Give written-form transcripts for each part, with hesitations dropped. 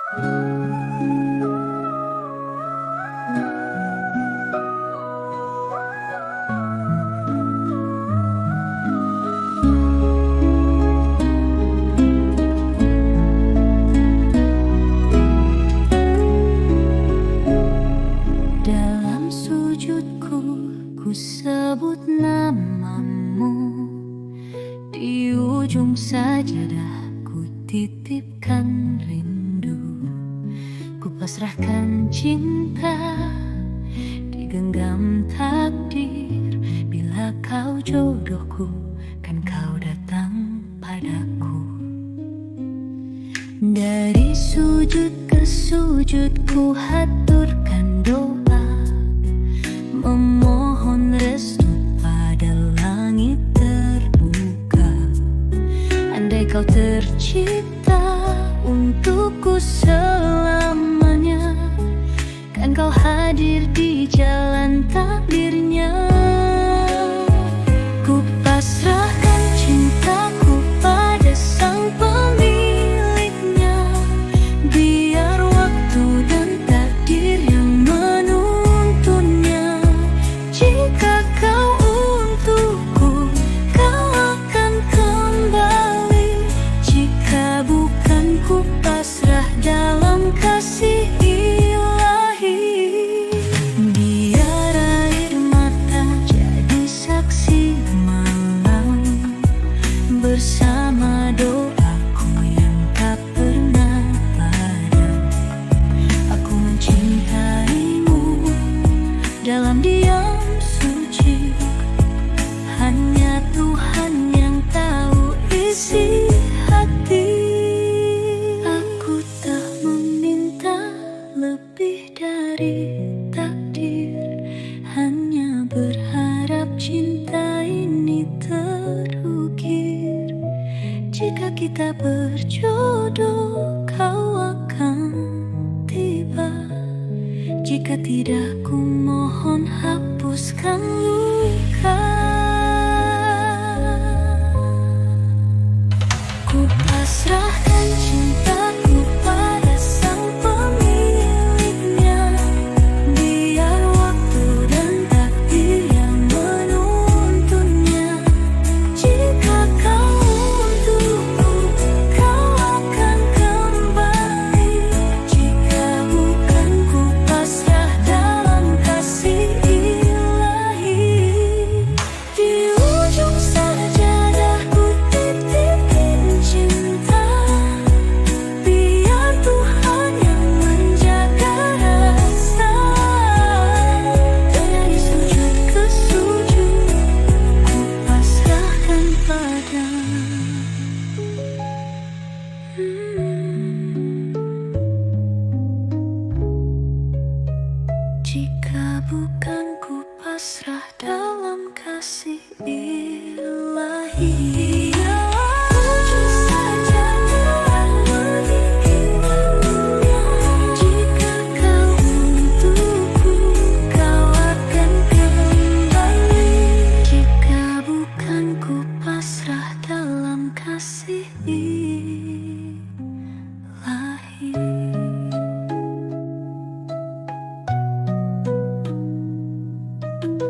Dalam sujudku ku sebut namamu, di ujung sajadah ku titipkan rindu. Ku pasrahkan cinta, digenggam takdir. Bila kau jodohku, kan kau datang padaku. Dari sujud ke sujud ku haturkan doa, memohon restu pada langit terbuka. Andai kau tercipta untukku selamanya, kan kau hadir di jalan takdirnya. Ku pasrahkan cintaku pada sang pemiliknya, biar waktu dan takdir yang menuntunnya. Jika kau untukku, kau akan kembali. Jika bukan, ku pasrah dalam kasih ilahi. Biar air mata jadi saksi malam, bersama doaku yang tak pernah padam. Aku mencintaimu dalam diam suci, hanya Tuhan yang tahu isi hati. Aku tak meminta lebih dari takdir, hanya berharap cinta ini terukir. Jika kita berjodoh, kau akan tiba. Jika tidak, ku mohon hapuskan luka. Ku pasrahkan cintaku pada sang pemiliknya, biar waktu dan takdir yang menuntunnya. Jika kau untukku, kau akan kembali. Jika bukan, ku pasrah dalam kasih ilahi. Di ujung sajadah ku titipin cinta, biar Tuhan yang menjaga rasa. Dari sujud ke sujud ku pasrahkan padamu. Jika bukan, ku pasrah dalam kasih ilahi. Ujung sajadah menginginkannya. Jika kau untukku, kau akan kembali. Jika bukan, ku pasrah dalam kasih ilahi.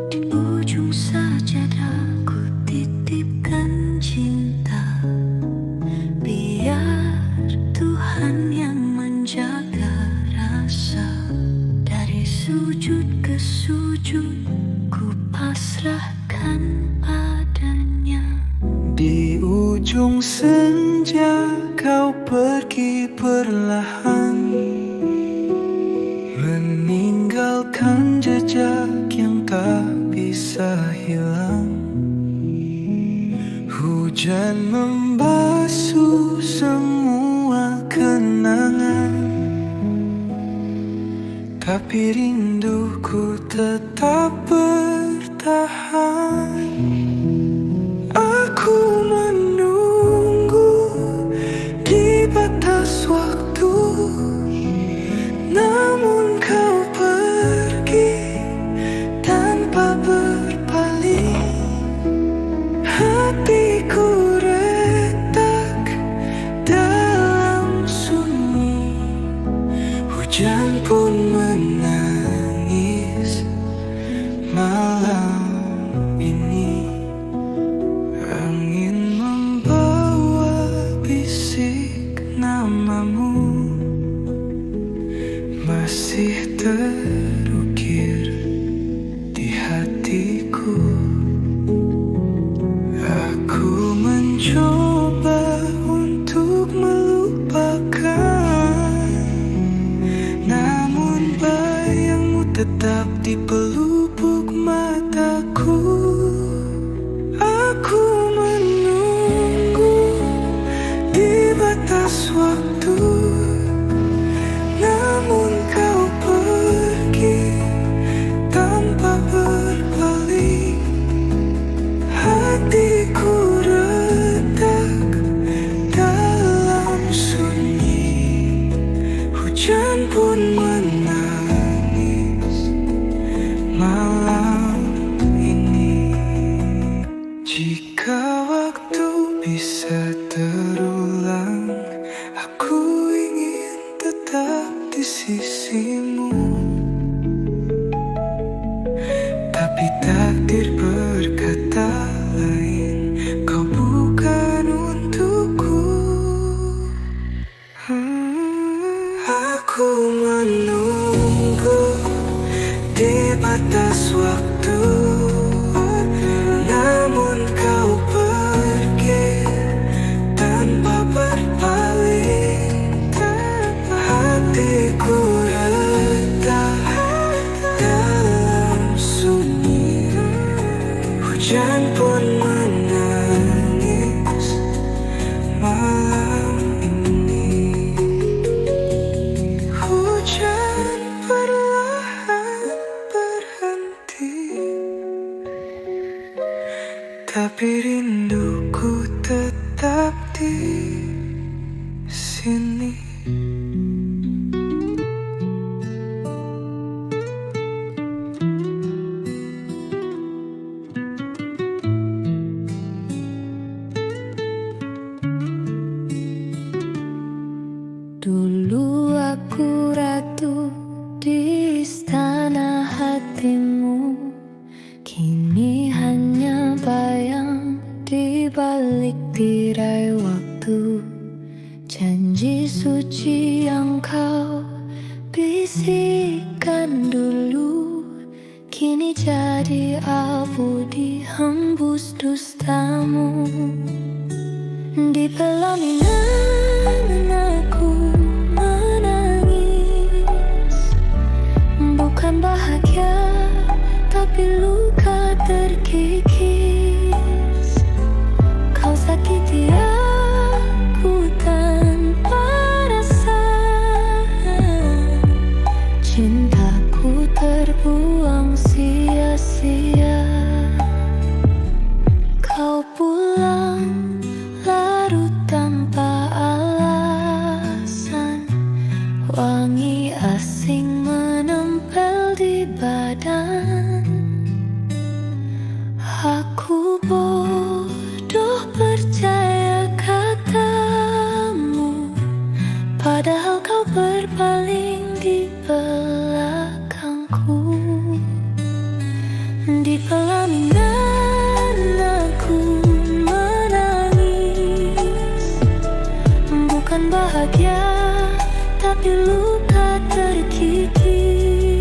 Di ujung sajadah ku titipkan cinta, biar Tuhan yang menjaga rasa. Dari sujud ke sujud ku pasrahkan padanya. Di ujung senja kau pergi perlahan, meninggalkan jejak yang tak bisa hilang. Hujan membasuh semua kenangan, tapi rinduku tetap bertahan. Aku menunggu di batas waktu, namun kau pergi tanpa berpaling. Hatiku retak dalam sunyi, pun menangis malam ini. Angin membawa bisik namamu, masih terukir di hatiku. Aku mencoba untuk melupakan, namun bayangmu tetap di pelupuk mataku. Aku menunggu di batas waktu, namun kau pergi tanpa berpaling. Hatiku retak dalam sunyi, hujan pun menangis malam ini. Jika waktu bisa terulang, aku ingin tetap di sisimu. Tapi takdir berkata lain, kau bukan untukku. Aku menunggu di batas waktu, namun kau pergi tanpa berpaling. Hatiku retak dalam sunyi, hujan pun menangis malam ini. Hujan perlahan berhenti, tapi rinduku tetap di sini. Dulu aku ratu di istana hatimu, kini hanya bayang di balik tirai waktu. Janji suci yang kau bisikkan dulu, kini jadi abu dihembus dustamu. Di pelaminan aku menangis, bukan bahagia tapi luka terkikis. Kau sakiti aku tanpa rasa, cintaku terbuang sia-sia. Kau pulang larut tanpa alasan, wangi asing menempel di badan. Aku bodoh percaya katamu, padahal kau berpaling di belakangku. Di pelaminan aku menangis, bukan bahagia tapi luka terkikis.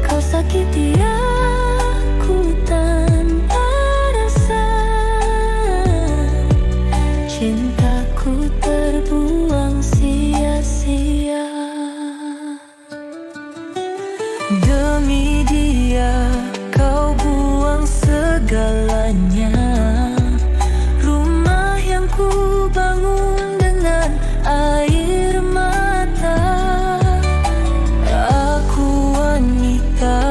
Kau sakiti aku tanpa rasa, cintaku terbuang sia-sia. Demi dia kau buang segalanya, rumah yang ku bangun dengan air mata. Aku wanita,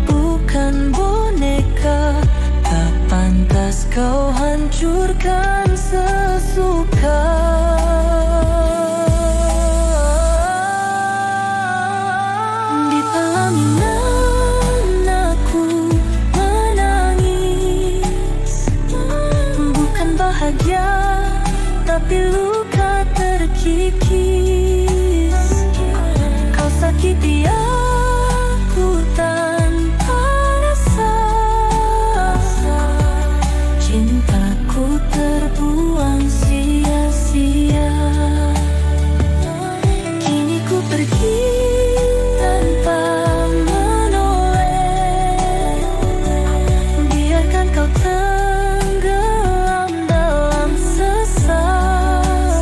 bukan boneka, tak pantas kau hancurkan sesuka. Di pelaminan aku menangis, bukan bahagia tapi luka terkikis. sakiti aku tanpa rasa. Cintaku terbuang sia-sia. Kini ku pergi tanpa menoleh. Biarkan kau tenggelam dalam sesal.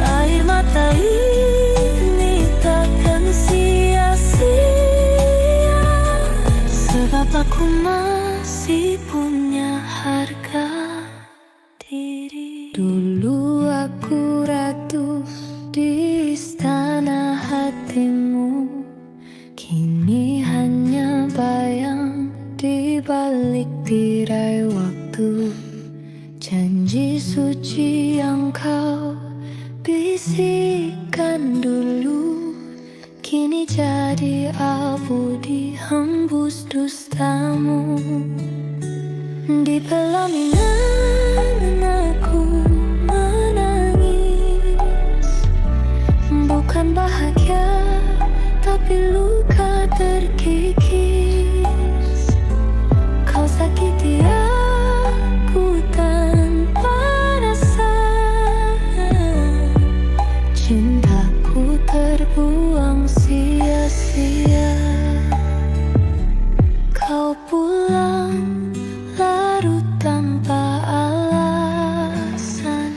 Air mata ini takkan sia-sia, sebab aku masih punya harga diri. Dulu aku ratu di istana hatimu, kini hanya bayang di balik tirai waktu. Janji suci yang kau bisikkan dulu, kini jadi abu dihembus dustamu. Di pelaminan aku menangis, bukan bahagia tapi luka terkikis. Kau sakiti aku tanpa rasa. Cintaku terbuang sia-sia. Kau pulang larut tanpa alasan.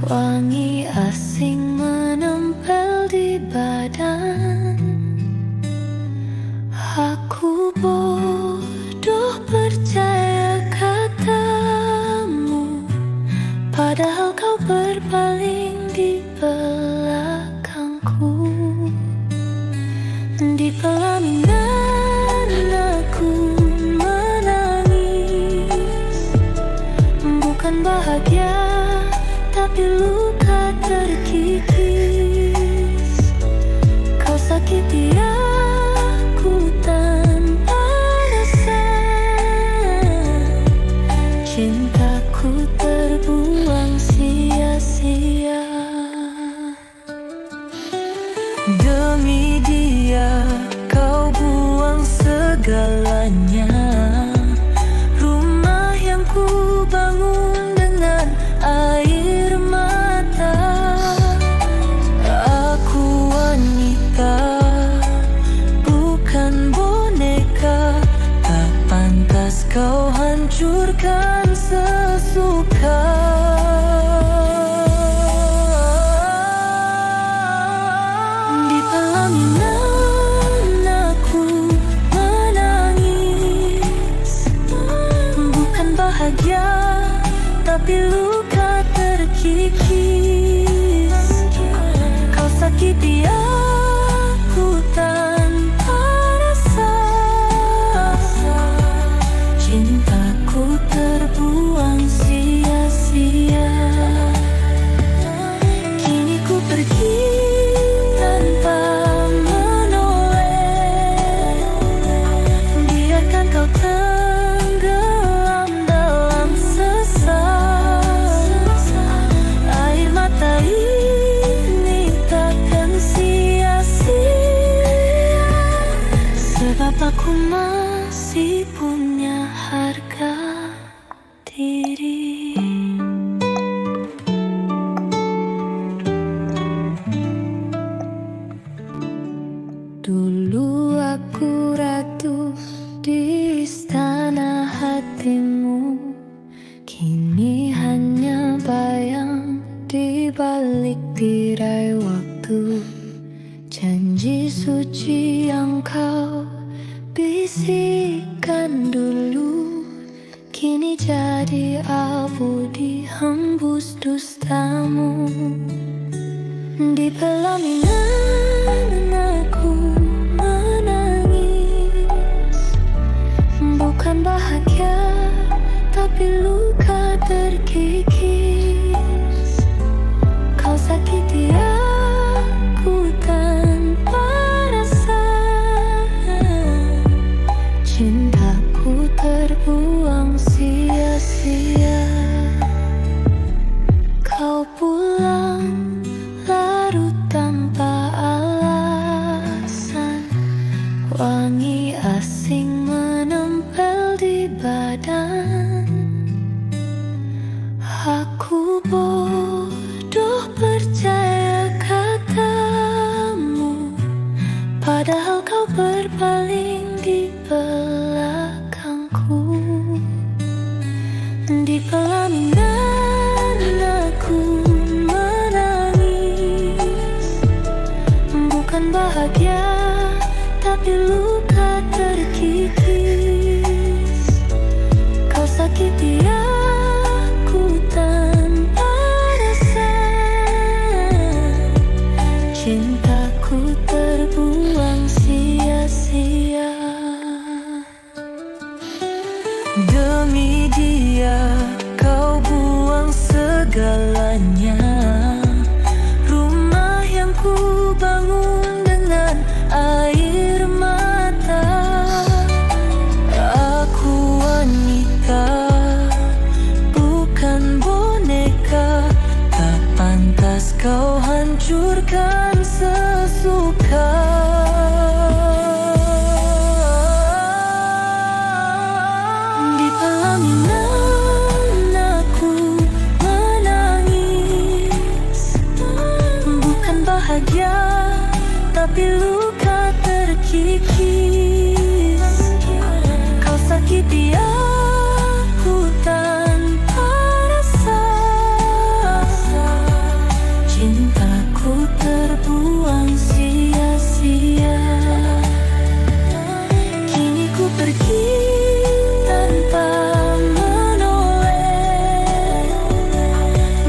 Wangi asing menempel di badan. Aku bodoh percaya katamu, padahal kau berpaling di belakangku. Di pelaminan aku menangis, bukan bahagia tapi luka terkikis. Kau sakiti aku tanpa rasa. Cintaku terbuang sia-sia. Demi dia kau buang segalanya. Rumah yang ku bangun dengan air mata. Aku wanita, bukan boneka. Tak pantas kau hancurkan sesuka. Di pelaminan aku menangis, bukan bahagia tapi luka terkikis. Kau sakiti aku tanpa rasa. Cintaku terbuang sia-sia. Kini ku pergi tanpa menoleh. Biarkan kau tenggelam dalam sesal. Air mata ini takkan sia-sia, sebab aku masih punya harga diri. Dulu aku ratu di istana hatimu, kini hanya bayang di balik tirai waktu. Janji suci yang kau bisikkan dulu, kini jadi abu dihembus dustamu. Di pelaminan aku menangis, bukan bahagia tapi luka terkikis. Kau sakiti aku tanpa rasa. Cintaku terbuang sia-sia. Kau pulang larut tanpa alasan. makan sesuka. Di pelaminan aku menangis, bukan bahagia tapi luka terkikis. Kau sakiti aku tanpa rasa, cintaku terbuang sia-sia. Kini ku pergi tanpa menoleh,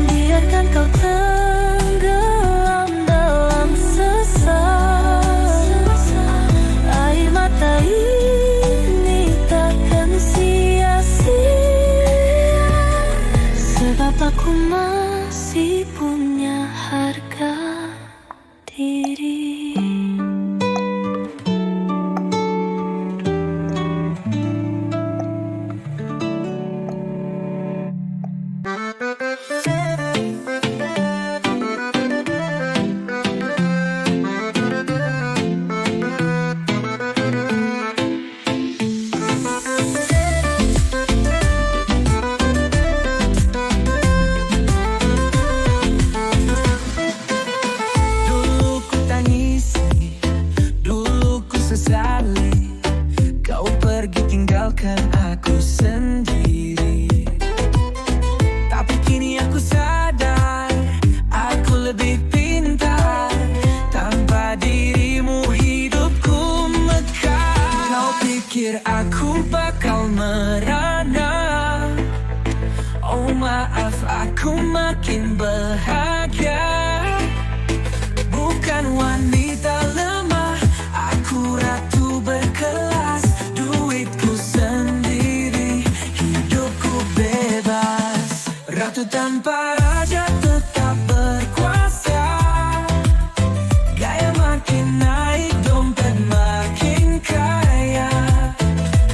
biarkan kau tenggelam dalam sesal. Air mata ini takkan sia-sia, sebab aku masih punya harga diri. Dulu ku tangisi, dulu ku sesali, kau pergi tinggalkan aku sendiri. Tapi kini aku sadar, aku lebih pintar. Tanpa dirimu hidupku mekar. Kau pikir aku bakal merana? Oh maaf, aku makin bahagia. Bukan wanita lemah, aku ratu berkelas. Duitku sendiri, hidupku bebas. Ratu tanpa raja tetap berkuasa. Gaya makin naik, dompet makin kaya.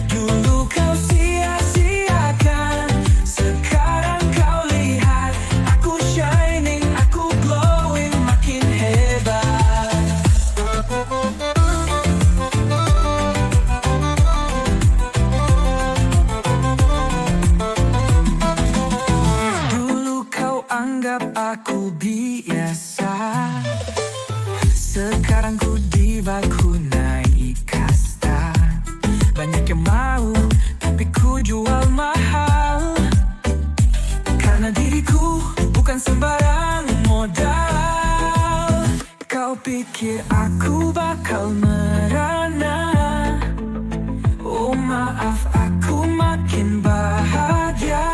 Dulu kau sia-siakan, sekarang kau lihat. Aku shining, aku glowing, makin hebat. Dulu kau anggap aku biasa, sekarang ku diva, ku naik kasta. Banyak yang mau, tapi ku jual mahal. Karena diriku bukan sembarang modal. Kau pikir aku bakal merana? Oh maaf, aku makin bahagia.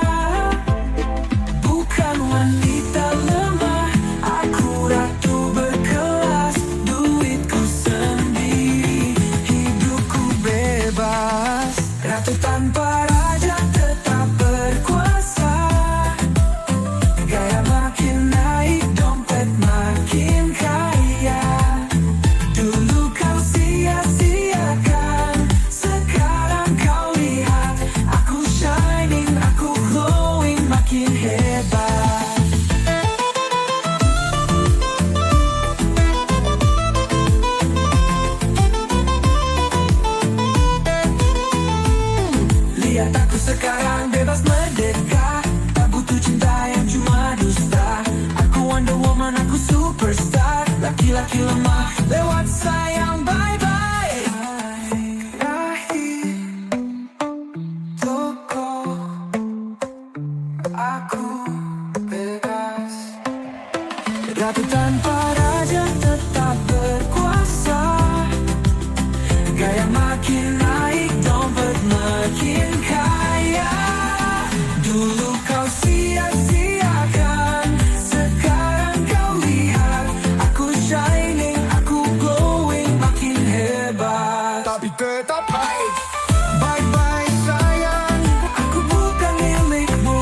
Bukan wanita lemah, aku ratu berkelas. Duitku sendiri, hidupku bebas. Ratu tanpa raja tetap berkuasa. Gaya makin naik, dompet makin kaya. Dulu kau sia-siakan, sekarang kau lihat. Aku shining, aku glowing, makin hebat. Lihat aku sekarang bebas merdeka, tak butuh cinta yang cuma dusta. Aku Wonder Woman, aku superstar. Laki-laki lemah lewat sayang, bye-bye. Rahim toko, aku bebas. Ratu tanpa raja tetap berkuasa. Gaya makin naik, dompet makin kaya. Dulu kau sia-siakan, sekarang kau lihat. Aku shining, aku glowing, makin hebat. Tapi tetap baik. Bye-bye sayang, aku bukan milikmu.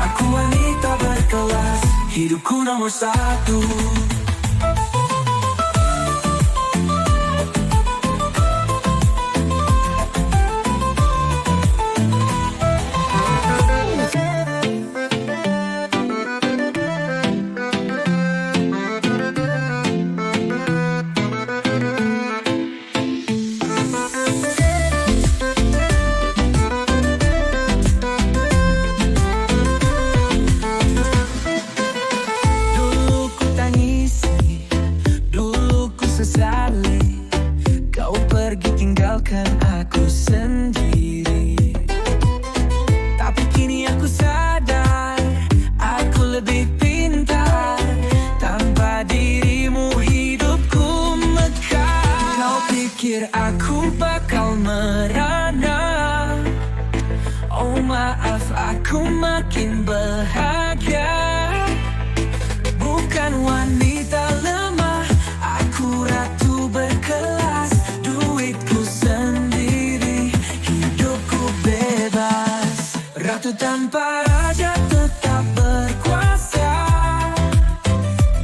Aku wanita berkelas, hidupku nomor satu. pikir aku bakal merana. Oh maaf, aku makin bahagia. Bukan wanita lemah, aku ratu berkelas. Duitku sendiri, hidupku bebas. Ratu tanpa raja tetap berkuasa.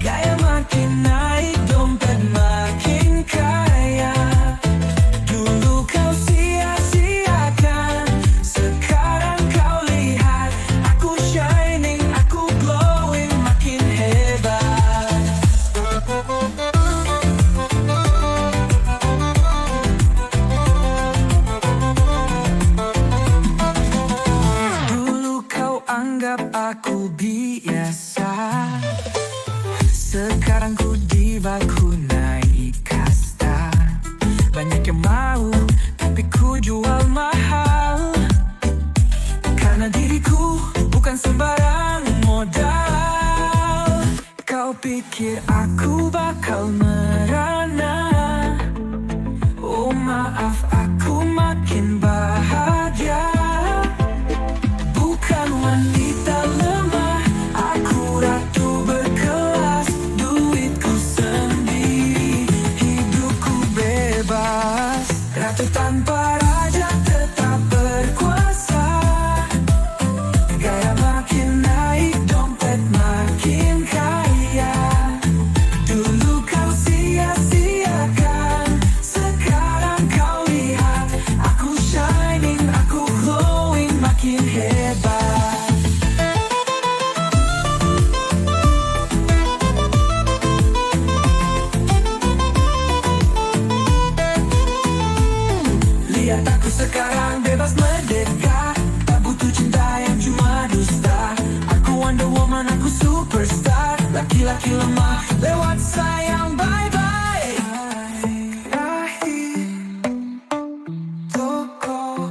Gaya makin naik, dompet makin kaya. Dulu kau sia-siakan, sekarang kau lihat. Aku shining, aku glowing, makin hebat. Dulu kau anggap aku biasa, sekarang ku diva, ku naik kasta. Banyak yang mau, tapi ku jual mahal. Karena diriku bukan sembarang modal. Kau pikir aku bakal merana. Oh maaf, aku makin bahagia. Bukan wanita lemah, aku ratu berkelas. Duitku sendiri, hidupku bebas. Ratu tanpa raja tetap berkuasa. Gaya makin naik, dompet makin kaya. Dulu kau sia-siakan, sekarang kau lihat. Aku shining, aku glowing, makin hebat. Lihat aku sekarang bebas merdeka, tak butuh cinta yang cuma dusta. Aku Wonder Woman, aku superstar. Laki-laki lemah lewat sayang, bye-bye. Akhir toko,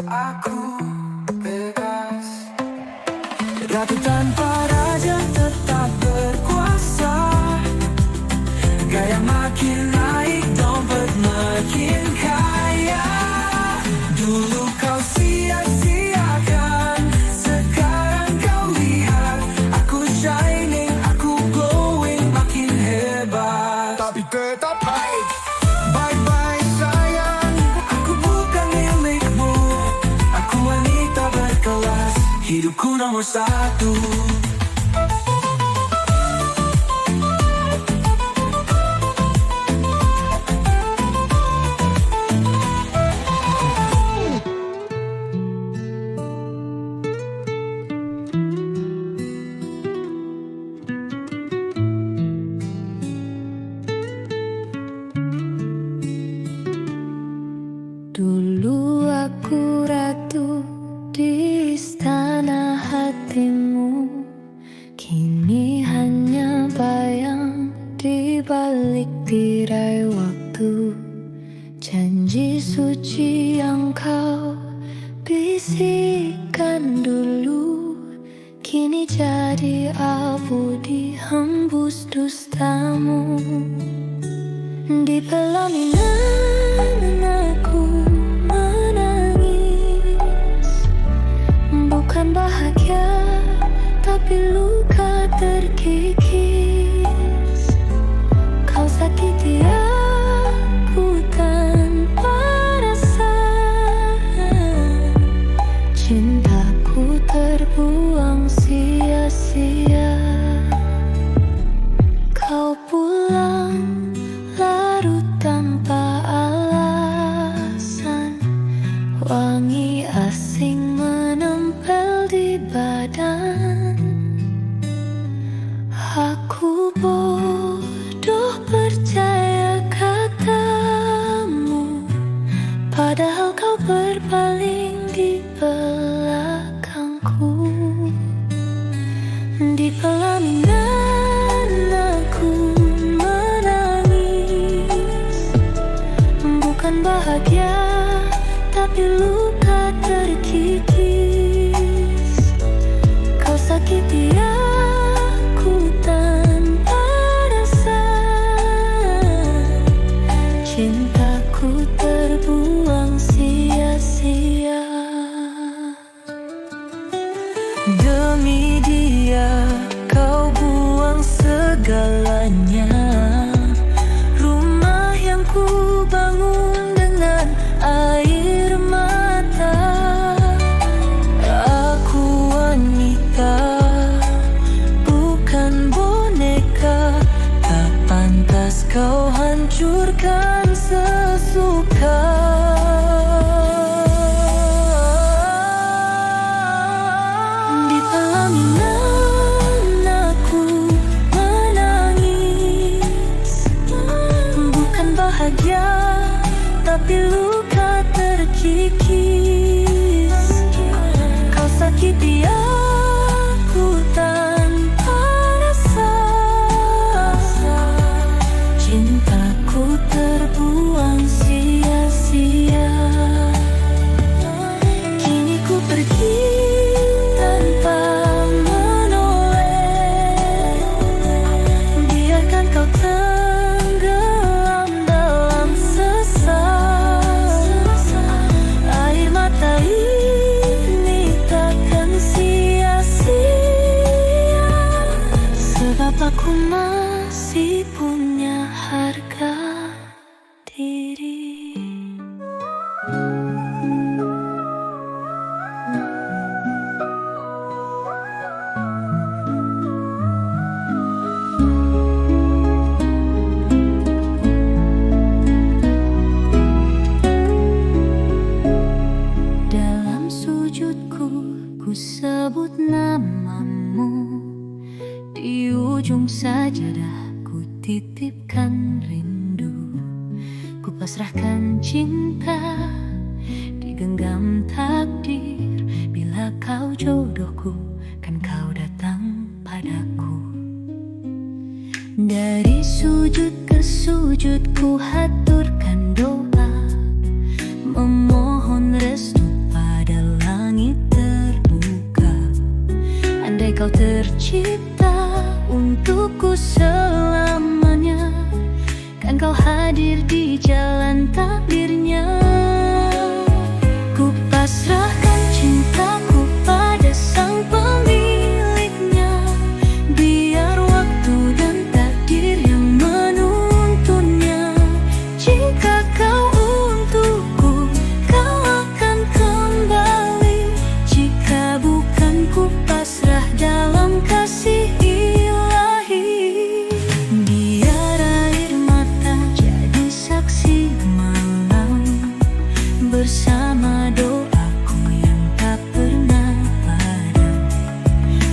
aku bebas. Ratu tanpa raja tetap berkuasa. Gaya makin naik, dompet makin kaya. Dulu kau sia-siakan, sekarang kau lihat. Aku shining, aku glowing, makin hebat. Tapi tetap baik. Bye-bye sayang, aku bukan milikmu. Aku wanita berkelas, hidupku nomor satu. Dulu aku ratu di istana hatimu, kini hanya bayang di balik tirai waktu. Janji suci yang kau bisikkan dulu, kini jadi abu dihembus dustamu. Di pelaminan aku menangis, bukan bahagia tapi luka terkikis. Kau sakiti aku tanpa rasa, cintaku terbuang sia-sia. Kau pulang larut tanpa alasan, wangi asing menempel di badan. Aku bodoh percaya katamu, padahal kau berpaling di belakangku. Di pelaminan aku menangis, bukan bahagia tapi luka terkikis. Kau sakiti aku tanpa rasa, Aku masih punya harga diri. Dalam sujudku ku sebut namamu, di ujung sajadah ku titipkan rindu. Ku pasrahkan cinta, digenggam takdir. Bila kau jodohku, kan kau datang padaku. Dari sujud ke sujud ku haturkan doa, memohon restu pada langit terbuka. Andai kau tercipta untukku selamanya, kan kau hadir di jalan takdirnya. Ku pasrahkan cintaku pada sang pemiliknya, biar waktu dan takdir yang menuntunnya. Jika kau untukku, kau akan kembali. Jika bukan, ku pasrah dalam kasih ilahi. Biar air mata jadi saksi malam, bersama doaku yang tak pernah padam.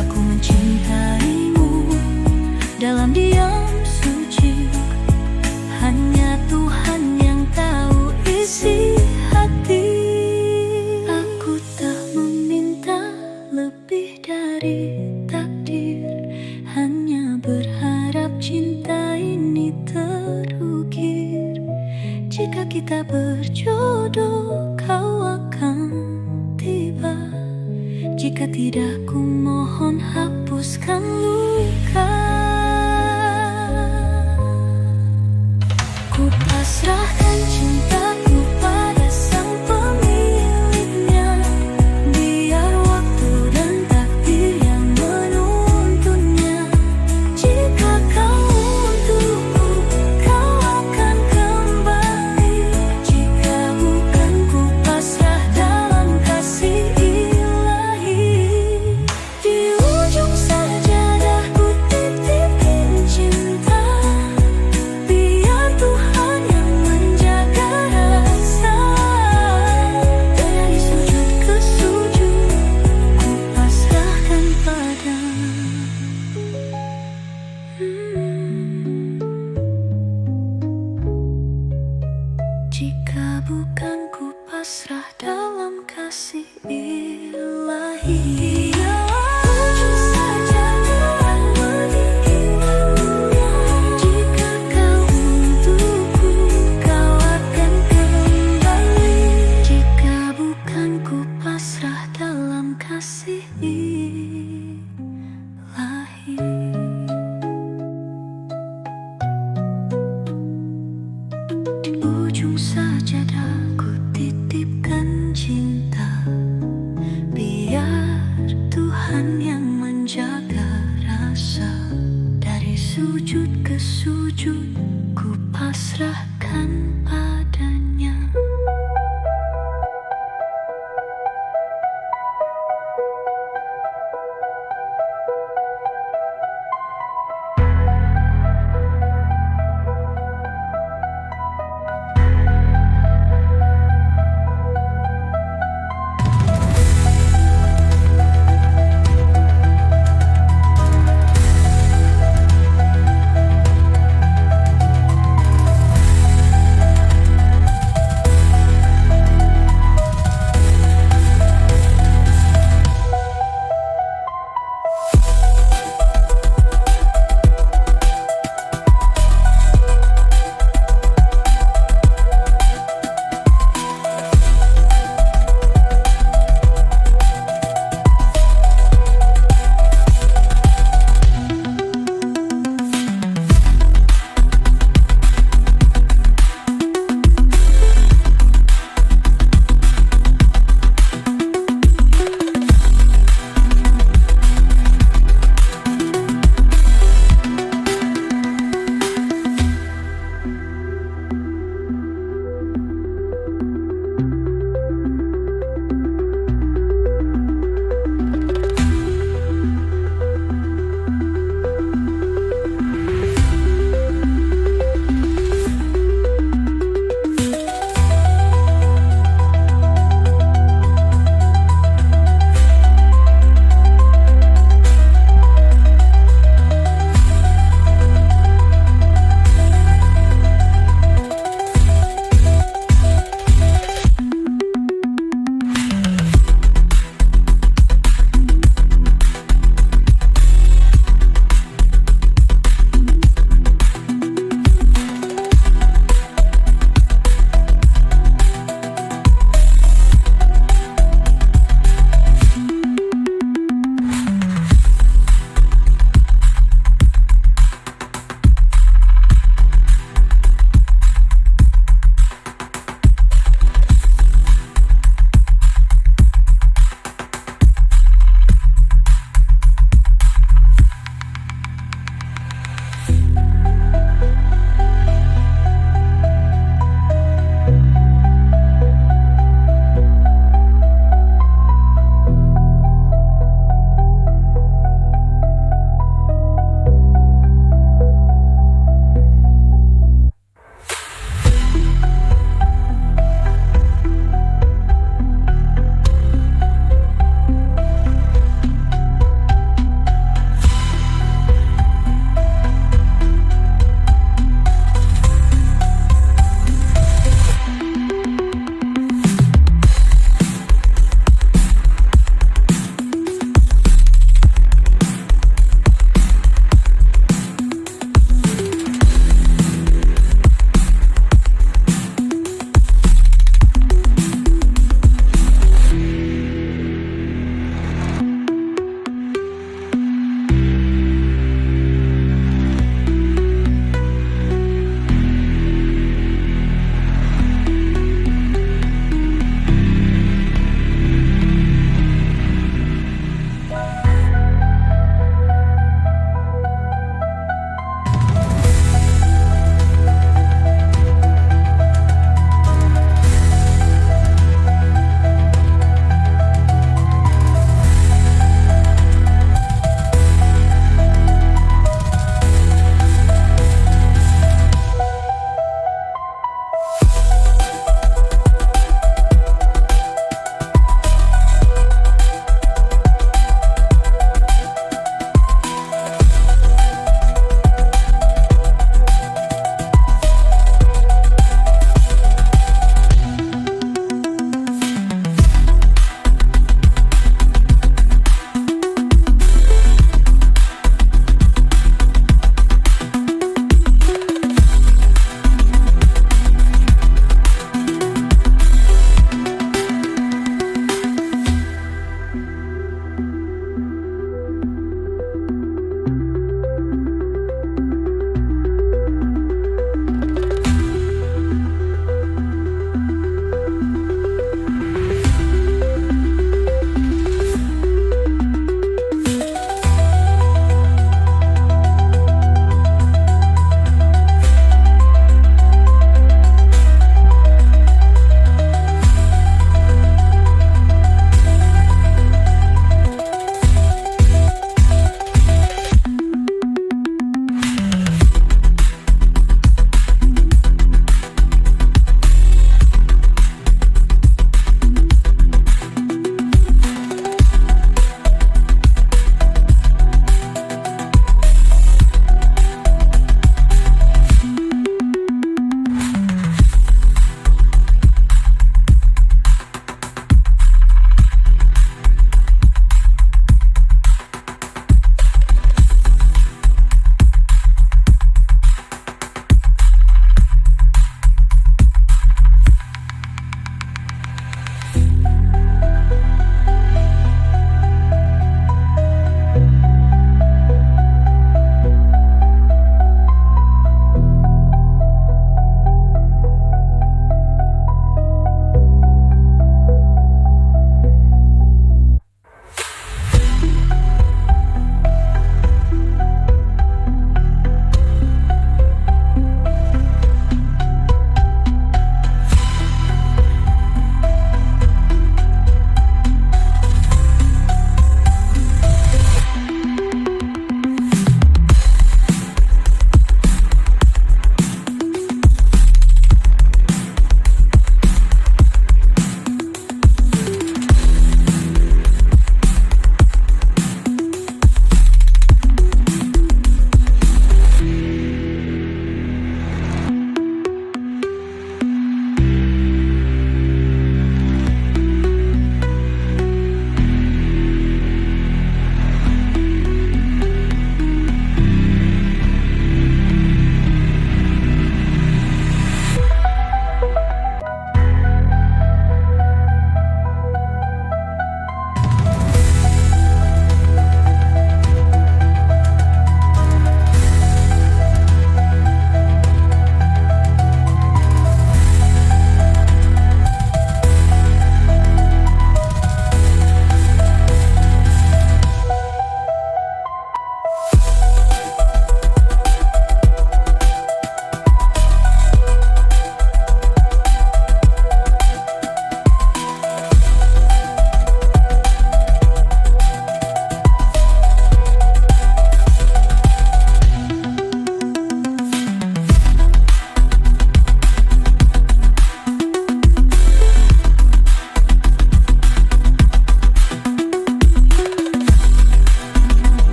Aku mencintaimu dalam diam suci, hanya Tuhan yang tahu isi hati. Aku tak meminta lebih dari takdir, hanya berharap cinta ini terukir. Jika kita berjodoh, kau akan tiba. Jika tidak, ku mohon hapuskan luka. Ku pasrahkan cintaku pada sang pemiliknya, biar waktu dan takdir yang menuntunnya. Jika kau untukku, kau akan kembali. Jika bukan, ku pasrah dalam kasih ilahi. Di ujung sajadah ku titipin cinta, biar Tuhan yang menjaga rasa. Dari sujud ke sujud ku pasrahkan pada. Jika bukan, ku pasrah dalam kasih ilahi. Ujung sajadah meningginya, jika kau untukku, kau akan kembali. Jika bukan, ku pasrah dalam kasih ilahi. Di ujung sajadah ku titipkan cinta, biar Tuhan yang menjaga rasa. Dari sujud ke sujud ku pasrahkan padanya.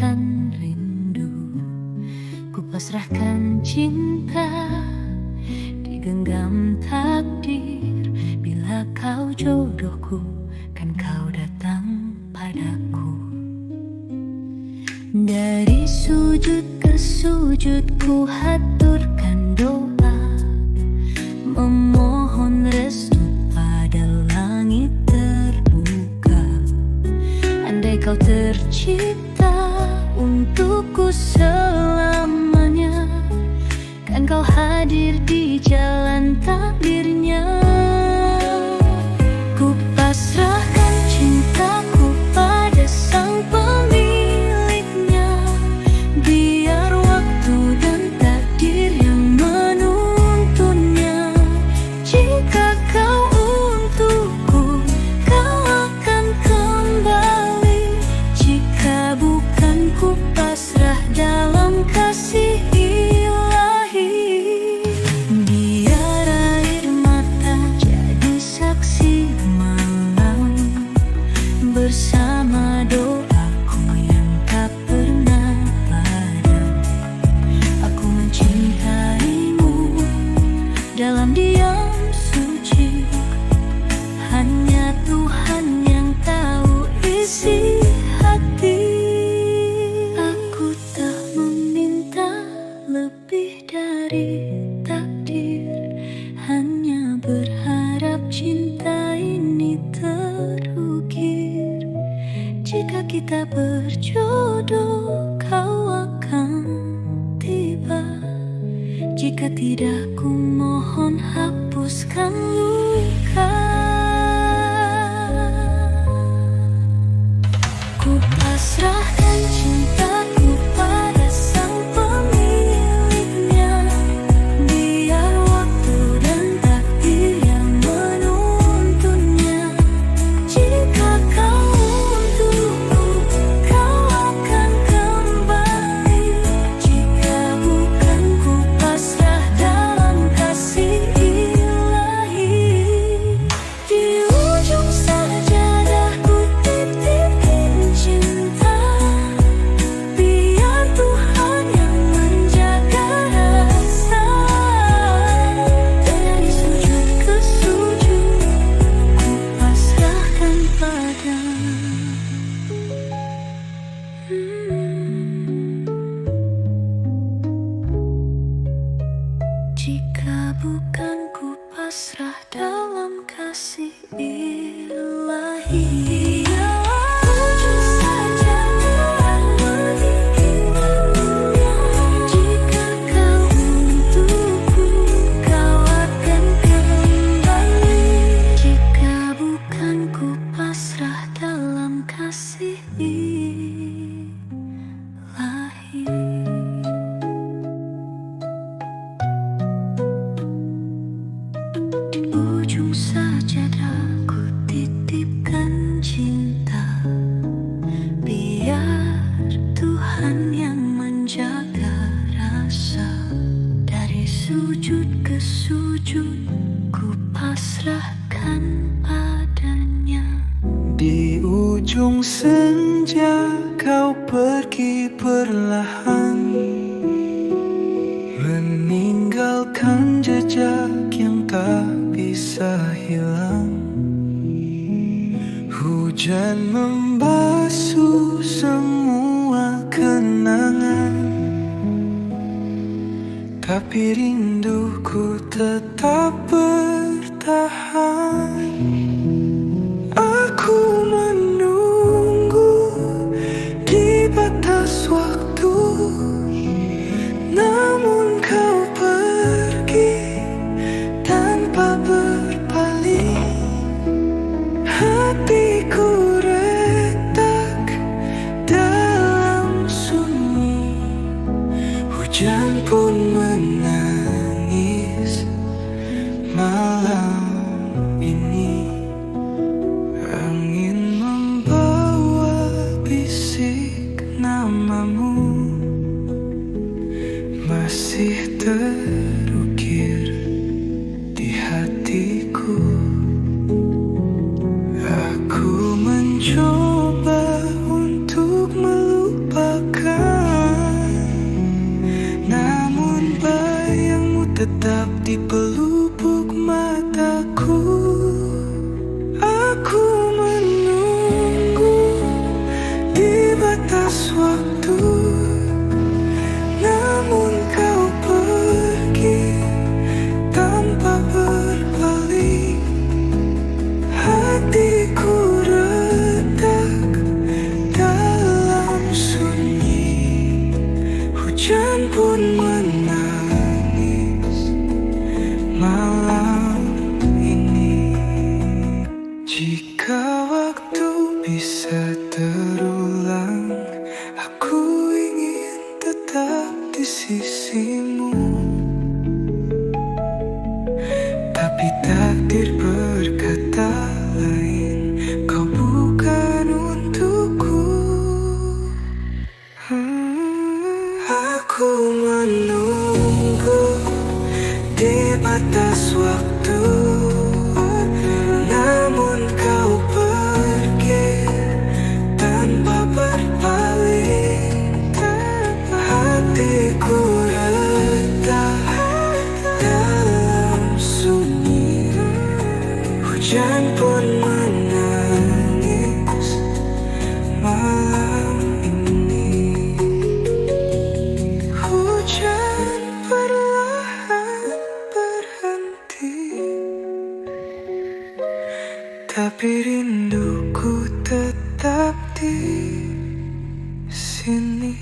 pasrahkan rindu, ku pasrahkan cinta, digenggam takdir. Bila kau jodohku, kan kau datang padaku. Dari sujud ke sujud ku haturkan doa, memohon restu pada langit terbuka. Andai kau tercipta untukku selamanya, kan kau hadir di jalan takdirnya. Ku pasrahkan cintaku pada sang pemiliknya, biar waktu dan takdir yang menuntunnya. Jika kau untukku, kau akan kembali. Jika bukan, ku pasrah dalam kasih ilahi. Biar air mata jadi saksi malam, bersama doaku yang tak pernah padam. Aku mencintaimu dalam diam suci, hanya Tuhan yang tahu isi hati. Aku tak meminta lebih dari takdir, hanya berharap cinta ini terukir. Jika kita berjodoh, kau akan tiba. Jika tidak, ku mohon hapuskan luka. Ku pasrahkan cintaku pada sang pemiliknya, biar waktu dan takdir yang menuntunnya. Jika kau untukku, kau akan kembali. Jika bukan, ku pasrah dalam kasih ilahi. Di ujung sajadah ku titipin cinta, biar Tuhan yang menjaga rasa. Dari sujud ke sujud, ku pasrahkan pada. Jika bukan, ku pasrah dalam kasih ilahi. Ujung sajadah mengingatnya, jika kau untukku, kau akan kembali. Jika bukan, ku pasrah dalam kasih ilahi. Di ujung sajadah ku titipkan cinta, biar Tuhan yang menjaga rasa. Dari sujud ke sujud, ku pasrahkan padanya. Di ujung senja kau pergi perlahan, meninggalkan jejak yang tak bisa hilang. Hujan membasuh semua kenangan, tapi rinduku tetap bertahan. Aku menunggu di batas waktu, namun kau pergi tanpa berpaling. Hatiku retak dalam sunyi, hujan pun menangis malam ini. Angin membawa bisik namamu, masih terukir di hatiku. Aku mencoba untuk melupakan Hujan pun menangis malam ini. Jika waktu bisa terulang, aku ingin tetap di sisimu. Tapi takdir berkata lain, kau bukan untukku. Aku menunggu di batas waktu, namun kau pergi tanpa berpaling. Hatiku retak dalam sunyi. Hujan pun menangis malam ini. Hujan perlahan berhenti, tapi rinduku tetap di sini.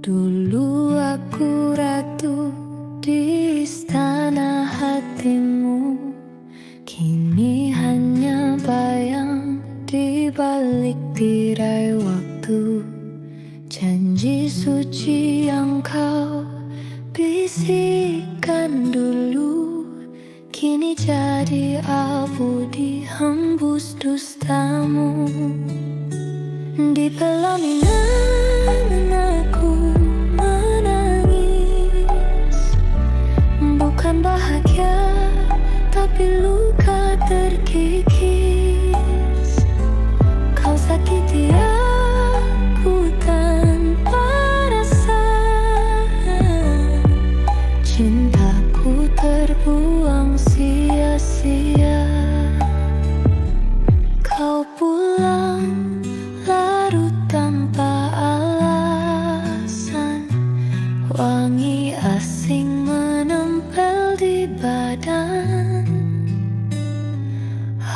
Dulu aku ratu di istana hatimu, kini hanya bayang di balik tirai waktu. Janji suci yang kau bisikkan dulu, kini jadi abu dihembus dustamu. Di pelaminan aku menangis, bukan bahagia tapi luka terkikis. Kau sakiti aku tanpa rasa, cintaku terbuang sia-sia. Kau pulang larut tanpa alasan, wangi asing menempel di badan.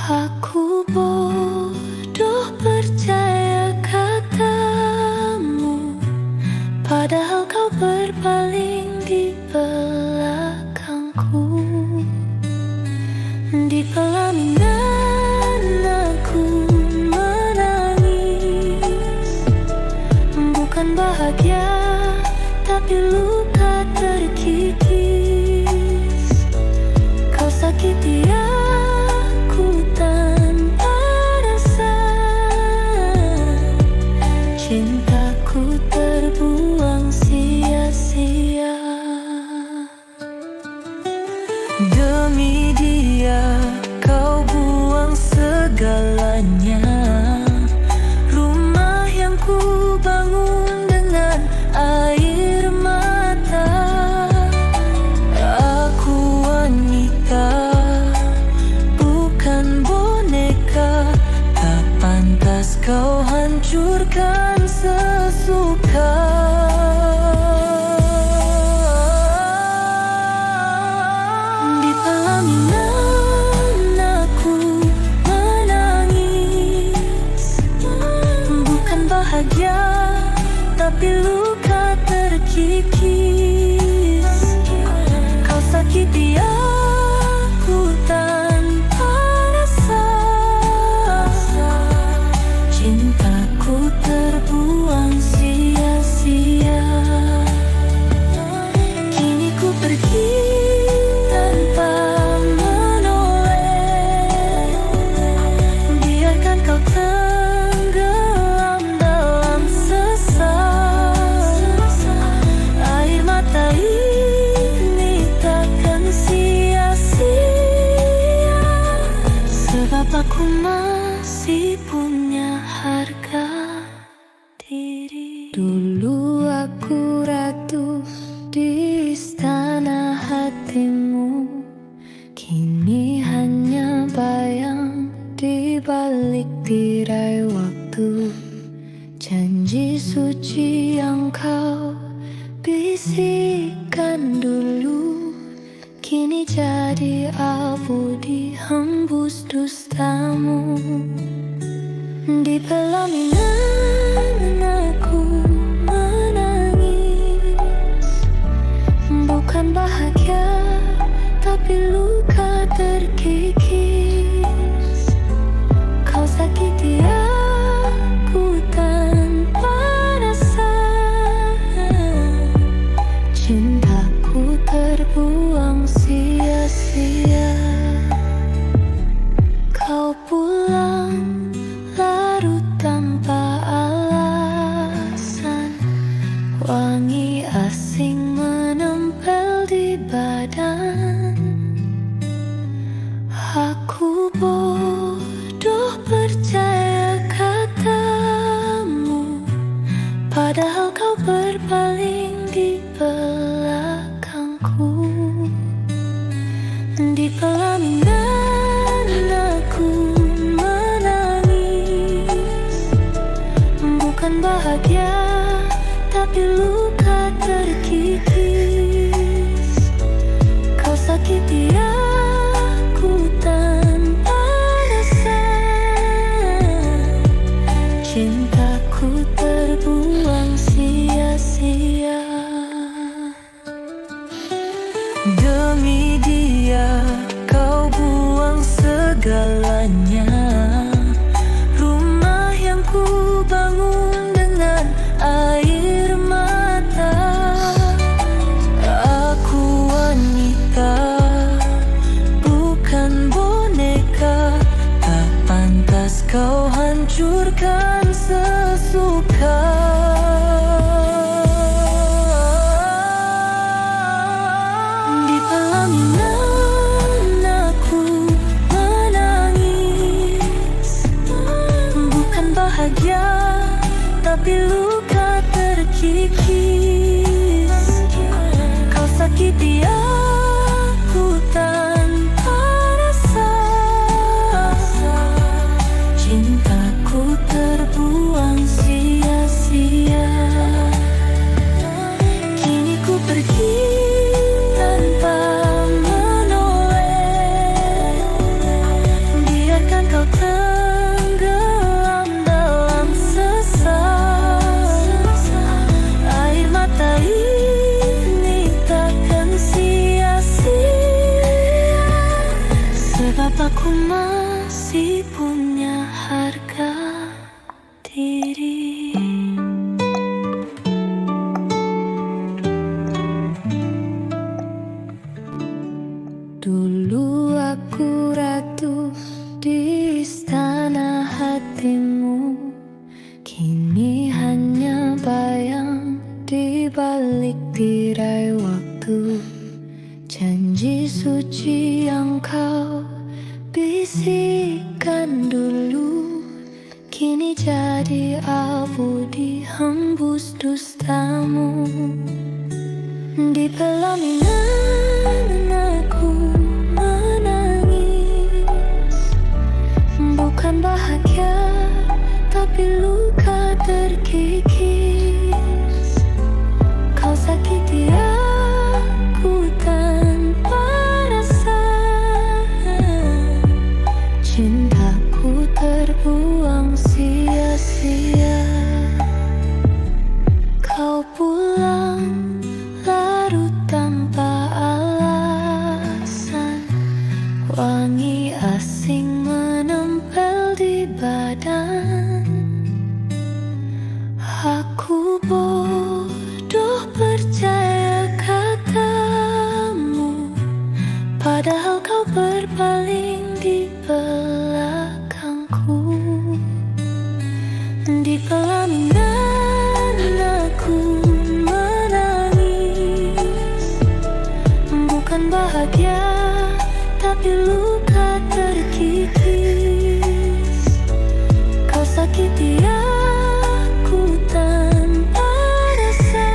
Aku bodoh percaya katamu, padahal kau berpaling di belakangku. Di pelaminan aku menangis, bukan bahagia tapi luka terkikis. Kau sakiti aku tanpa rasa, cintaku terbuang sia-sia. Demi dia kau buang segalanya, rumah yang ku bangun dengan air mata. Aku wanita, bukan boneka, tak pantas kau hancurkan sesuka. Di pelaminan aku menangis, bukan bahagia tapi luka terkikis. Kau sakiti aku tanpa rasa, cintaku terbuang sia-sia. Kini ku pergi tanpa menoleh, biarkan kau tenggelam dalam sesat. Air mata ini takkan sia-sia, sebab aku masih punya harga diri. Dulu aku ratu di istana hatimu, kini hanya bayang di balik tirai waktu. Janji suci yang kau bisikan dulu, kini jadi abu dihembus dustamu. Di pelaminan aku menangis, bukan bahagia tapi luka terkikis. Kau sakiti aku tanpa rasa, cintaku terbuang sia-sia. Kau pulang larut tanpa alasan, wangi asing menempel di badan. Aku bodoh percaya katamu, padahal kau berpaling di belakangku. Di pelaminan aku menangis, bukan bahagia tapi luka terkikis. Kau sakiti aku tanpa rasa, cintaku terbuang sia-sia. Demi dia kau buang segalanya, rumah yang ku bangun dengan air mata. Aku wanita, bukan boneka, tak pantas kau hancurkan sesuka. Di pelaminan aku menangis, bukan bahagia tapi luka terkikis. Kau sakiti aku tanpa rasa, cintaku terbuang sia-sia. Kini ku pergi tanpa menoleh, biarkan kau tenggelam dalam sesat. Air mata ini takkan sia-sia, sebab aku masih punya harga diri. Dulu aku ratu di istana hatimu, kini hanya bayang di balik tirai waktu. Janji suci yang kau bisikan dulu, kini jadi abu dihembus dustamu. Di pelaminan aku menangis, bukan bahagia tapi luka terkikis. Kau sakiti aku tanpa rasa, cintaku terbuang sia-sia. Kau pulang larut tanpa alasan, wangi asing menempel di badan. Aku bodoh percaya katamu, padahal kau berpaling di belakangku. Di pelaminan aku menangis, bukan bahagia tapi luka terkikis. Kau sakiti aku tanpa rasa,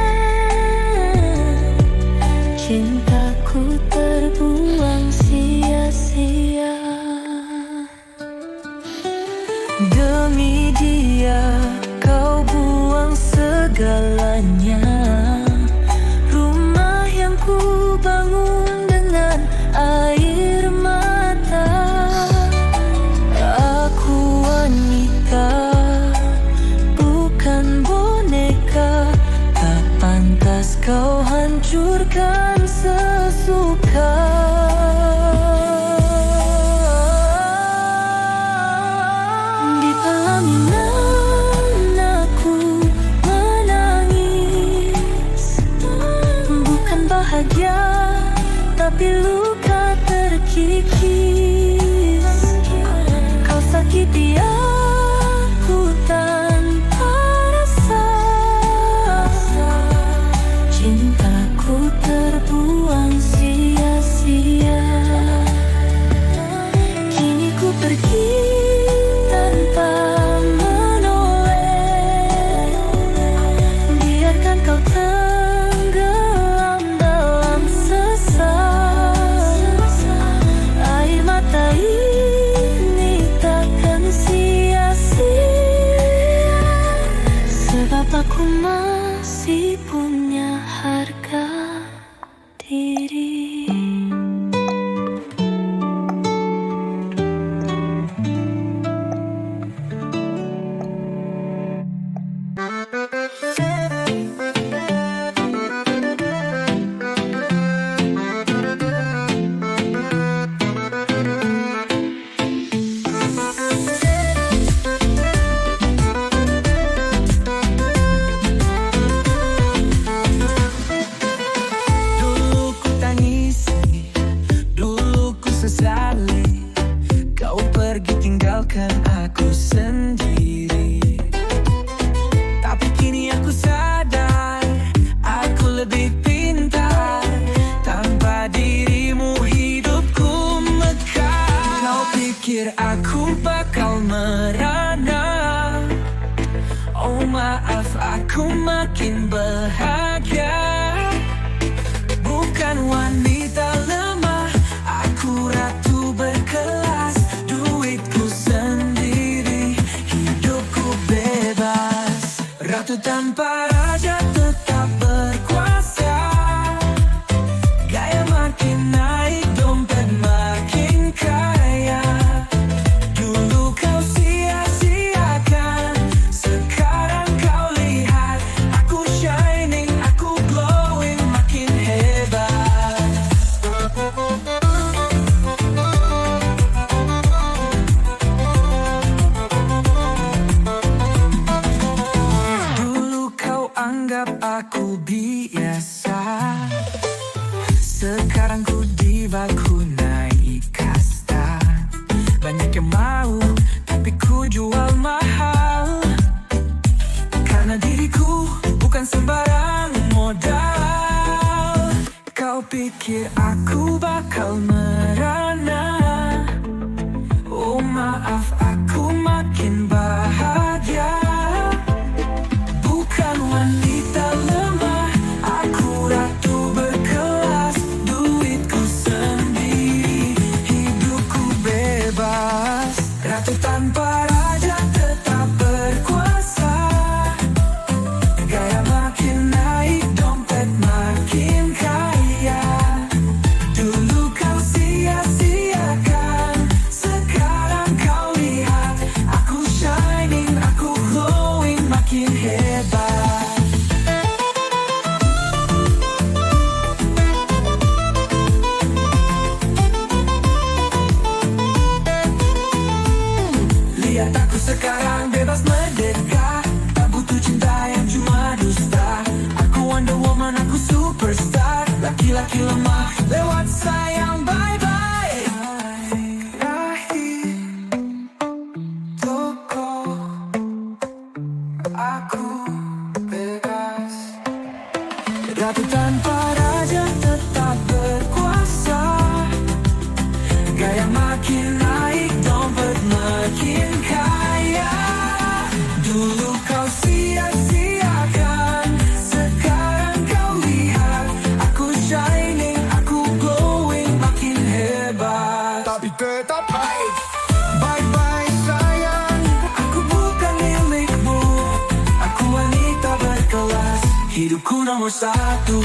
cintaku terbuang sia-sia. Demi dia kau buang segalanya, kau hancurkan sesuka. Di pelaminan aku menangis, bukan bahagia tapi luka terkikis. Kau sakiti aku tanpa rasa, cintaku terbuang sia-sia. Kini ku pergi tanpa menoleh, biarkan kau tenggelam dalam sesal. Air mata ini takkan sia-sia, sebab aku masih punya harga diri. Dulu ku tangisi, dulu ku sesali, kau pergi tinggalkan aku sendiri. Tapi kini aku sadar, aku lebih pintar. Tanpa dirimu hidupku mekar. Kau pikir aku bakal merana? Oh maaf, aku makin bahagia. Bukan wanita lemah, aku ratu berkelas. Duitku sendiri, hidupku bebas. Ratu tanpa raja tetap berkuasa. Gaya makin naik, dompet makin kaya. Dulu kau sia-siakan, sekarang kau lihat. Aku shining, aku glowing, makin hebat. Dulu kau anggap aku biasa, sekarang ku diva, ku naik kasta. Banyak yang mau, tapi ku jual mahal. Karena diriku bukan sembarang modal. Kau pikir aku bakal merana? Oh maaf, aku makin bahagia. Bukan wanita lemah, aku ratu berkelas. Duitku sendiri, hidupku bebas. Ratu tanpa raja tetap berkuasa. Gaya makin naik, dompet makin kaya. Dulu kau sia-siakan, sekarang kau lihat. Aku shining, aku glowing, makin hebat. Lihat aku sekarang bebas merdeka, tak butuh cinta yang cuma dusta. Aku Wonder Woman, aku superstar. Laki-laki lemah lewat sayang, bye-bye. Rahim toko, aku bebas. Ratu tanpa raja tetap berkuasa. Gaya makin naik, dompet makin kaya. Dulu kau sia-siakan, sekarang kau lihat. Aku shining, aku glowing, makin hebat. Tapi tetap baik. Bye-bye sayang, aku bukan milikmu. Aku wanita berkelas, hidupku nomor satu.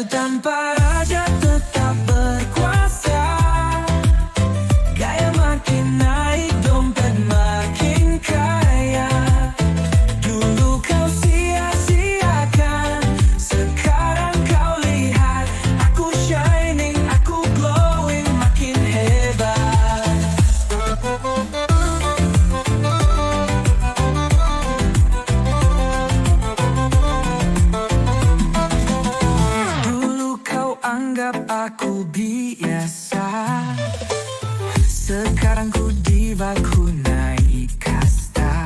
Ratu tanpa raja tetap berkuasa. Gaya makin naik, dompet makin kaya. Dulu kau sia-siakan, sekarang kau lihat. Aku shining, aku glowing, makin hebat. Dulu kau anggap aku biasa, sekarang ku diva, ku naik kasta.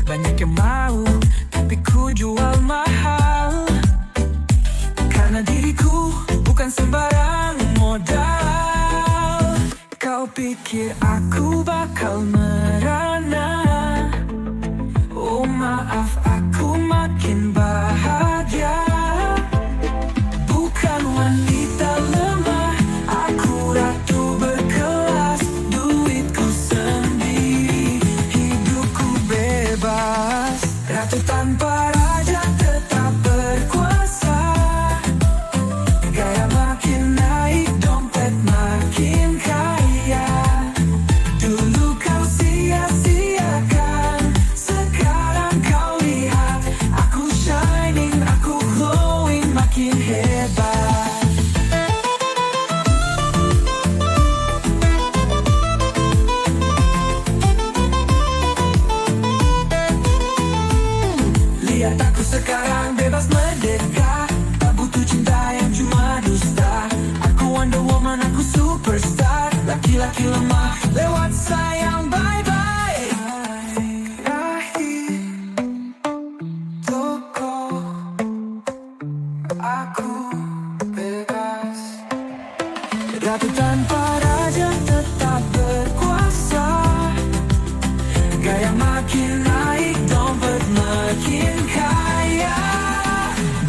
Banyak yang mau, tapi ku jual mahal. Karena diriku bukan sembarang modal. Kau pikir aku bakal merana? Oh maaf, aku makin bahagia. Bukan wanita lemah, aku ratu berkelas. Duitku sendiri, hidupku bebas. Ratu tanpa raja tetap berkuasa. Gaya makin naik, dompet makin kaya. Dulu kau sia-siakan, sekarang kau lihat. Aku shining, aku glowing, makin hebat. Lihat aku sekarang bebas merdeka, tak butuh cinta yang cuma dusta. Aku Wonder Woman, aku superstar. Laki-laki lemah lewat sayang, bye-bye. Akhir toko, aku bebas. Ratu tanpa raja tetap berkuasa. Gaya makin naik, dompet makin kaya.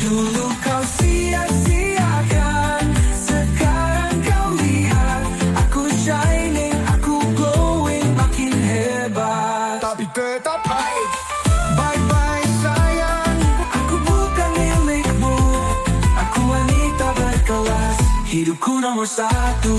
Dulu kau sia-siakan, sekarang kau lihat. Aku shining, aku glowing, makin hebat. Tapi tetap baik. Bye-bye sayang, aku bukan milikmu. Aku wanita berkelas, hidupku nomor satu.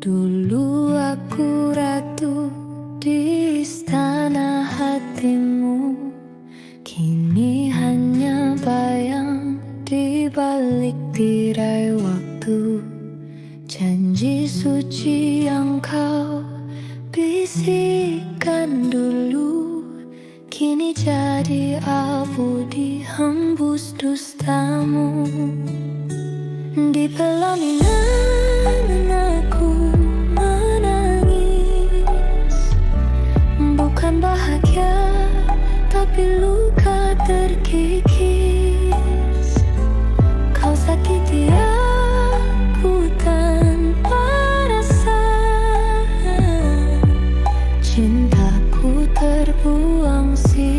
Dulu aku ratu di istana hatimu, kini hanya bayang di balik tirai waktu. Janji suci yang kau bisikkan dulu, kini jadi abu dihembus dustamu. Di pelaminan aku menangis, bukan bahagia tapi luka terkikis. Kau sakiti aku tanpa rasa, cintaku terbuang sia.